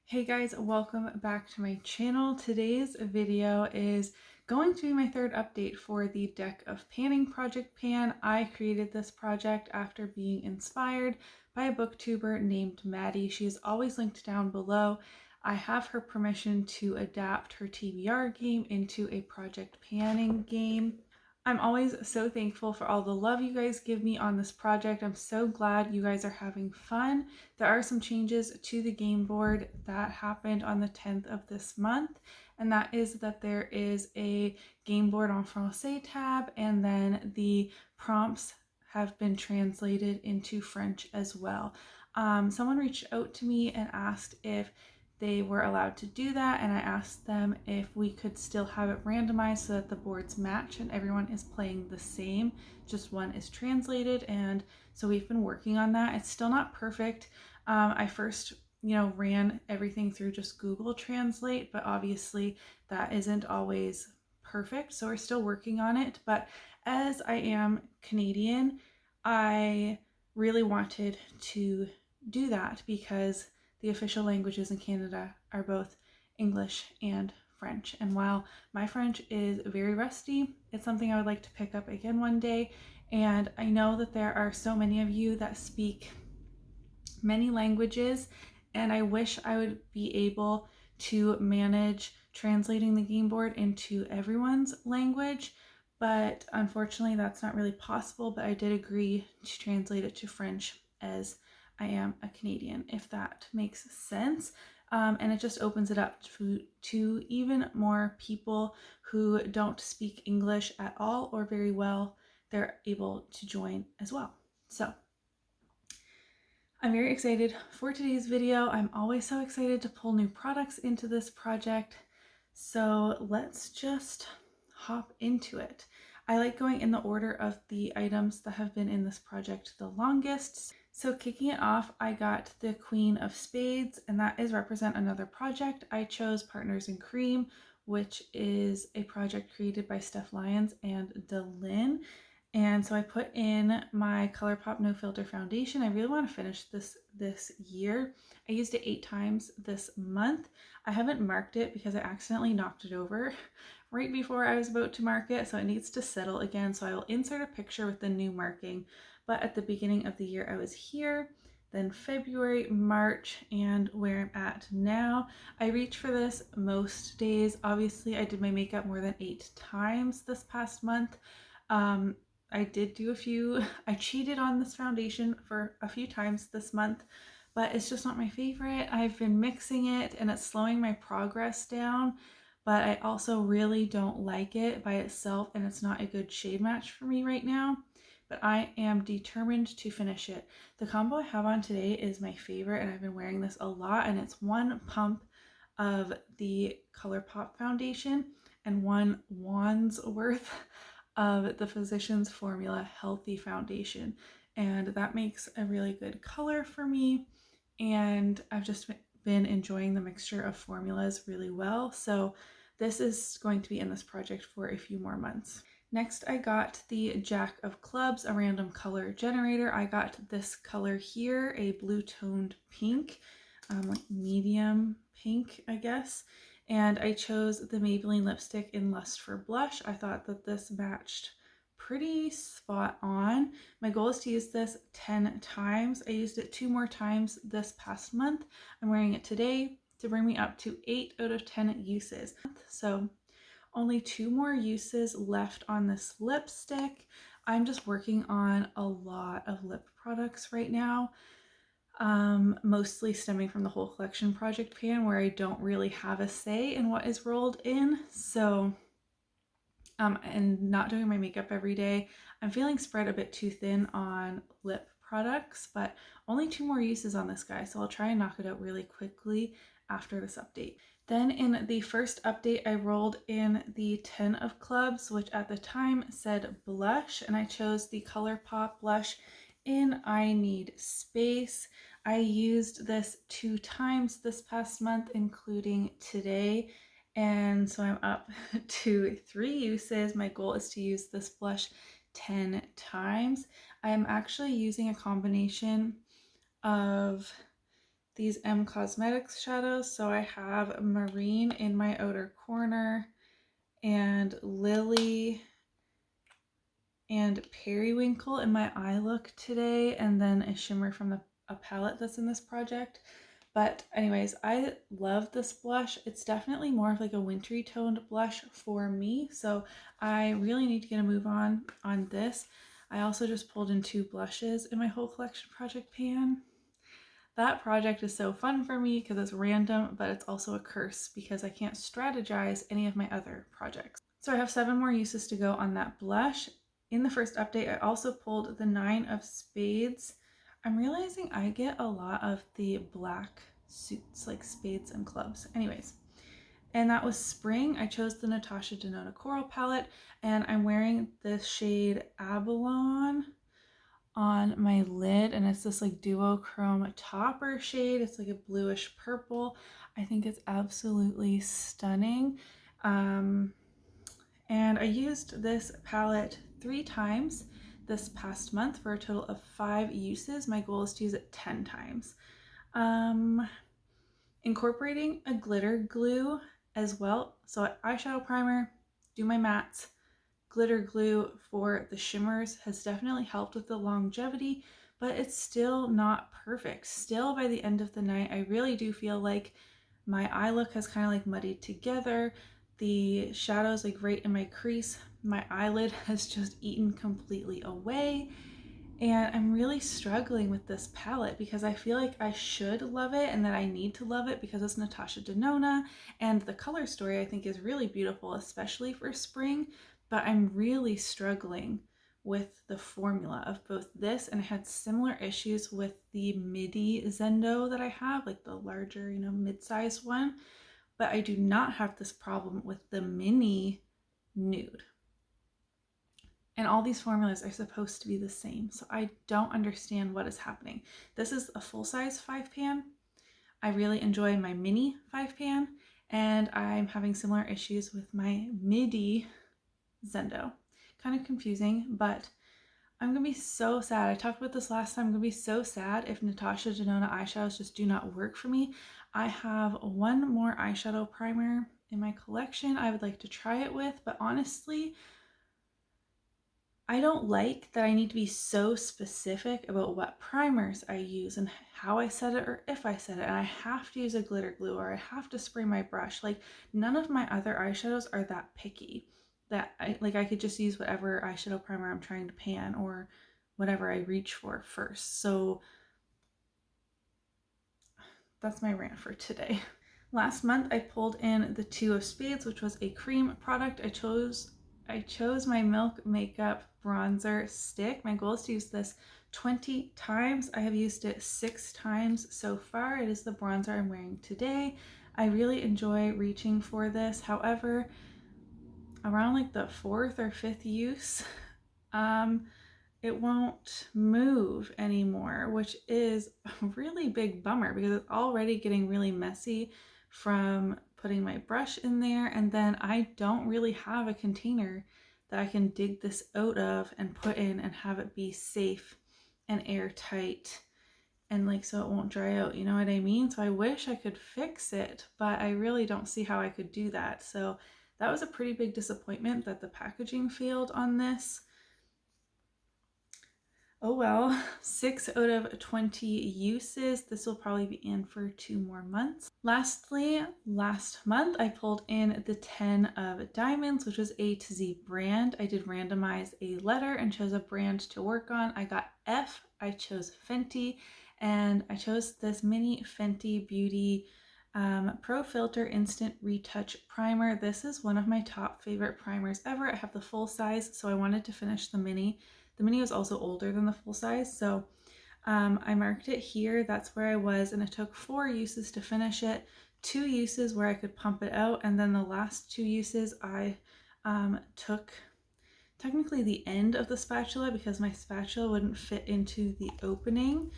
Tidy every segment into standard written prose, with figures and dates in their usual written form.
Hey guys, welcome back to my channel. Today's video is going to be my third update for the Deck of Panning project pan. I created this project after being inspired by a booktuber named Maddie. She is always linked down below. I have her permission to adapt her TBR game into a project panning game. I'm always so thankful for all the love you guys give me on this project. I'm so glad you guys are having fun. There are some changes to the game board that happened on the 10th of this month, and that is that there is a game board en français tab, and then the prompts have been translated into French as well. Someone reached out to me and asked if they were allowed to do that, and I asked them if we could still have it randomized so that the boards match and everyone is playing the same, just one is translated. And so we've been working on that. It's still not perfect. I first ran everything through just Google Translate, but obviously that isn't always perfect, so we're still working on it. But as I am Canadian, I really wanted to do that because the official languages in Canada are both English and French. And while my French is very rusty, it's something I would like to pick up again one day. And I know that there are so many of you that speak many languages, and I wish I would be able to manage translating the game board into everyone's language, but unfortunately that's not really possible. But I did agree to translate it to French as I am a Canadian, if that makes sense. And it just opens it up to even more people who don't speak English at all or very well. They're able to join as well. So I'm very excited for today's video. I'm always so excited to pull new products into this project. So let's just hop into it. I like going in the order of the items that have been in this project the longest. So kicking it off, I got the Queen of Spades, and that is Represent Another Project. I chose Partners in Cream, which is a project created by Steph Lyons and Delyn. And so I put in my ColourPop No Filter foundation. I really want to finish this year. I used it 8 times this month. I haven't marked it because I accidentally knocked it over right before I was about to mark it, so it needs to settle again. So I will insert a picture with the new marking. But at the beginning of the year, I was here, then February, March, and where I'm at now. I reach for this most days. Obviously, I did my makeup more than 8 times this past month. I did do a few, I cheated on this foundation for a few times this month, but it's just not my favorite. I've been mixing it and it's slowing my progress down, but I also really don't like it by itself, and it's not a good shade match for me right now, but I am determined to finish it. The combo I have on today is my favorite, and I've been wearing this a lot, and it's 1 pump of the ColourPop foundation and 1 wand's worth of the Physicians Formula Healthy Foundation, and that makes a really good color for me, and I've just been enjoying the mixture of formulas really well. So this is going to be in this project for a few more months. Next, I got the Jack of Clubs, a random color generator. I got this color here, a blue toned pink, like medium pink, I guess. And I chose the Maybelline lipstick in Lust for Blush. I thought that this matched pretty spot on. My goal is to use this 10 times. I used it 2 more times this past month. I'm wearing it today to bring me up to 8 out of 10 uses. So only 2 more uses left on this lipstick. I'm just working on a lot of lip products right now. Mostly stemming from the whole collection project pan, where I don't really have a say in what is rolled in. So, and not doing my makeup every day, I'm feeling spread a bit too thin on lip products, but only 2 more uses on this guy, so I'll try and knock it out really quickly after this update. Then in the first update, I rolled in the 10 of Clubs, which at the time said blush, and I chose the ColourPop blush in I Need Space. I used this 2 times this past month, including today, and so I'm up to 3 uses. My goal is to use this blush 10 times. I am actually using a combination of these Cosmetics shadows. So I have Marine in my outer corner and Lily and Periwinkle in my eye look today, and then a shimmer from a palette that's in this project. But anyways, I love this blush. It's definitely more of like a wintry toned blush for me, so I really need to get a move on this. I also just pulled in 2 blushes in my whole collection project pan. That project is so fun for me because it's random, but it's also a curse because I can't strategize any of my other projects. So I have 7 more uses to go on that blush. In the first update, I also pulled the 9 of Spades. I'm realizing I get a lot of the black suits, like spades and clubs. Anyways, and that was spring. I chose the Natasha Denona Coral palette, and I'm wearing the shade Abalone on my lid, and it's this like duochrome topper shade. It's like a bluish purple. I think it's absolutely stunning. And I used this palette 3 times this past month for a total of 5 uses. My goal is to use it 10 times. Incorporating a glitter glue as well. So eyeshadow primer, do my mattes, glitter glue for the shimmers has definitely helped with the longevity, but it's still not perfect. Still, by the end of the night, I really do feel like my eye look has kind of like muddied together. The shadows like right in my crease, my eyelid has just eaten completely away. And I'm really struggling with this palette because I feel like I should love it and that I need to love it because it's Natasha Denona, and the color story I think is really beautiful, especially for spring, but I'm really struggling with the formula of both this, and I had similar issues with the midi Zendo that I have, like the larger, mid-sized one, but I do not have this problem with the mini nude. And all these formulas are supposed to be the same, so I don't understand what is happening. This is a full-size 5 pan. I really enjoy my mini 5 pan, and I'm having similar issues with my midi Zendo. Kind of confusing, but I'm gonna be so sad. I talked about this last time. I'm gonna be so sad if Natasha Denona eyeshadows just do not work for me. I have 1 more eyeshadow primer in my collection I would like to try it with, but honestly, I don't like that I need to be so specific about what primers I use and how I set it or if I set it, and I have to use a glitter glue or I have to spray my brush. Like, none of my other eyeshadows are that picky that I could just use whatever eyeshadow primer I'm trying to pan or whatever I reach for first. So that's my rant for today. Last month I pulled in the 2 of Spades, which was a cream product. I chose my Milk Makeup bronzer stick. My goal is to use this 20 times. I have used it 6 times so far. It is the bronzer I'm wearing today. I really enjoy reaching for this. However, around like the 4th or 5th use, it won't move anymore, which is a really big bummer because it's already getting really messy from putting my brush in there, and then I don't really have a container that I can dig this out of and put in and have it be safe and airtight and like so it won't dry out, you know what I mean? So I wish I could fix it, but I really don't see how I could do that. So that was a pretty big disappointment that the packaging failed on this. Oh well, 6 out of 20 uses. This will probably be in for 2 more months. Lastly, last month I pulled in the 10 of Diamonds, which was A to Z brand. I did randomize a letter and chose a brand to work on. I got F, I chose Fenty, and I chose this mini Fenty Beauty Pro Filter Instant Retouch Primer. This is one of my top favorite primers ever. I have the full size, so I wanted to finish the mini. The mini was also older than the full size, so I marked it here. That's where I was, and it took 4 uses to finish it. 2 uses where I could pump it out, and then the last 2 uses I took technically the end of the spatula because my spatula wouldn't fit into the opening,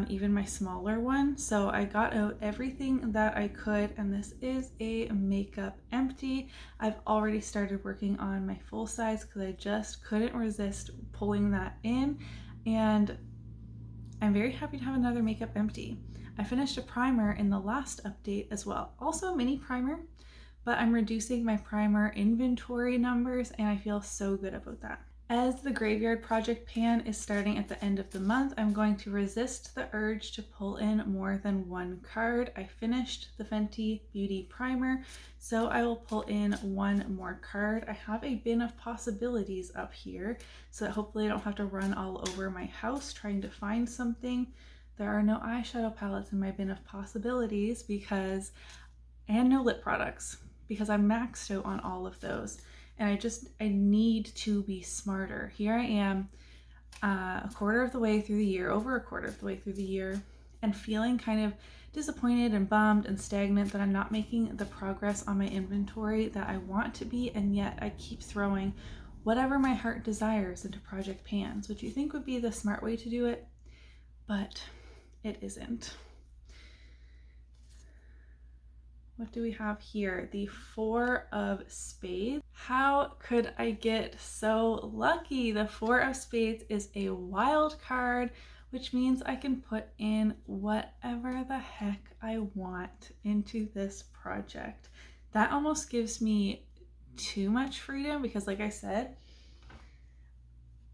even my smaller one. So I got out everything that I could, and this is a makeup empty. I've already started working on my full size because I just couldn't resist pulling that in, and I'm very happy to have another makeup empty. I finished a primer in the last update as well. Also a mini primer, but I'm reducing my primer inventory numbers and I feel so good about that. As the Graveyard Project pan is starting at the end of the month, I'm going to resist the urge to pull in more than one card. I finished the Fenty Beauty Primer, so I will pull in one more card. I have a bin of possibilities up here, so that hopefully I don't have to run all over my house trying to find something. There are no eyeshadow palettes in my bin of possibilities and no lip products, because I'm maxed out on all of those. And I need to be smarter. Here I am, a quarter of the way through the year, over a quarter of the way through the year, and feeling kind of disappointed and bummed and stagnant that I'm not making the progress on my inventory that I want to be, and yet I keep throwing whatever my heart desires into project pans, which you think would be the smart way to do it, but it isn't. What do we have here? The Four of Spades. How could I get so lucky? The Four of Spades is a wild card, which means I can put in whatever the heck I want into this project. That almost gives me too much freedom because, like I said,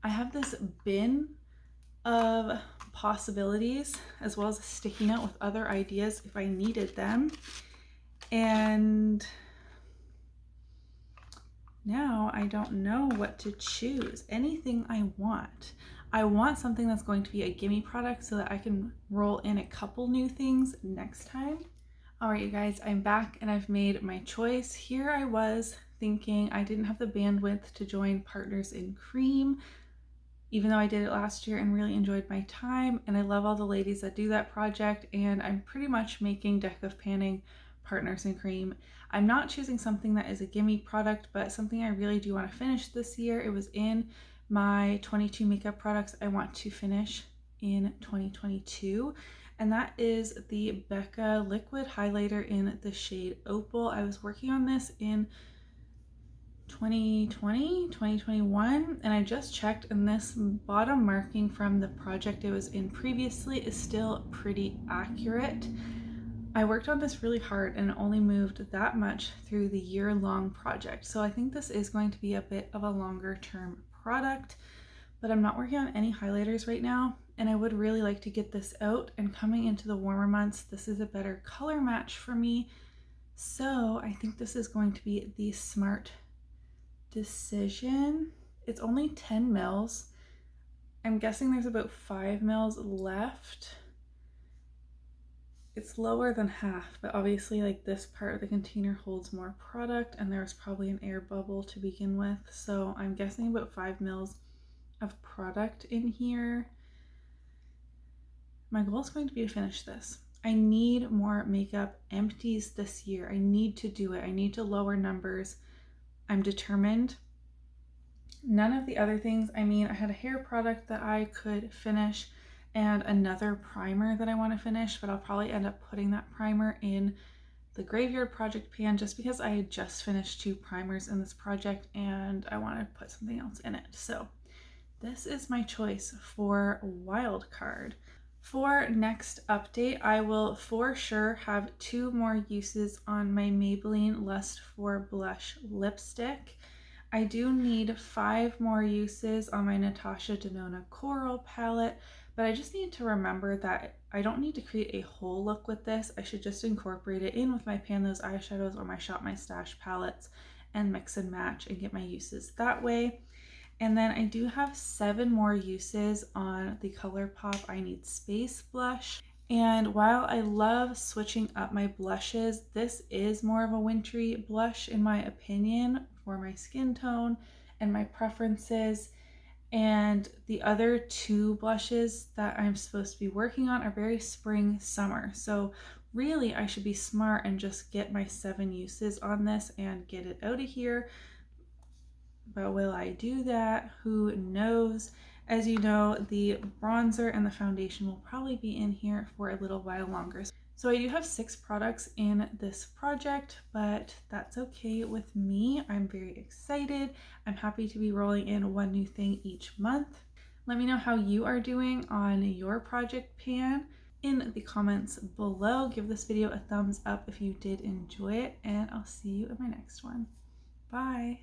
I have this bin of possibilities as well as a sticky note with other ideas if I needed them. And now I don't know what to choose. Anything I want. I want something that's going to be a gimme product so that I can roll in a couple new things next time. All right, you guys, I'm back and I've made my choice. Here I was thinking I didn't have the bandwidth to join Partners in Cream, even though I did it last year and really enjoyed my time. And I love all the ladies that do that project. And I'm pretty much making Deck of Panning Partners in Cream. I'm not choosing something that is a gimme product, but something I really do want to finish this year. It was in my 22 makeup products I want to finish in 2022, and that is the Becca liquid highlighter in the shade Opal. I was working on this in 2021, and I just checked, and this bottom marking from the project it was in previously is still pretty accurate. I worked on this really hard and only moved that much through the year-long project. So I think this is going to be a bit of a longer term product, but I'm not working on any highlighters right now. And I would really like to get this out, and coming into the warmer months, this is a better color match for me. So I think this is going to be the smart decision. It's only 10 mils. I'm guessing there's about 5 mils left. It's lower than half, but obviously like this part of the container holds more product and there's probably an air bubble to begin with. So I'm guessing about 5 mils of product in here. My goal is going to be to finish this. I need more makeup empties this year. I need to do it. I need to lower numbers. I'm determined. None of the other things, I mean, I had a hair product that I could finish and another primer that I want to finish, but I'll probably end up putting that primer in the Graveyard Project pan just because I had just finished 2 primers in this project and I want to put something else in it. So this is my choice for wild card. For next update, I will for sure have 2 more uses on my Maybelline Lust for Blush lipstick. I do need 5 more uses on my Natasha Denona Coral palette, but I just need to remember that I don't need to create a whole look with this. I should just incorporate it in with my Pan Those eyeshadows or my Shop My Stash palettes and mix and match and get my uses that way. And then I do have 7 more uses on the ColourPop I Need Space blush. And while I love switching up my blushes, this is more of a wintry blush in my opinion for my skin tone and my preferences. And the other 2 blushes that I'm supposed to be working on are very spring summer. So really I should be smart and just get my 7 uses on this and get it out of here. But will I do that? Who knows? As you know, the bronzer and the foundation will probably be in here for a little while longer. So I do have 6 products in this project, but that's okay with me. I'm very excited. I'm happy to be rolling in 1 new thing each month. Let me know how you are doing on your project pan. in the comments below. Give this video a thumbs up if you did enjoy it, and I'll see you in my next one. Bye!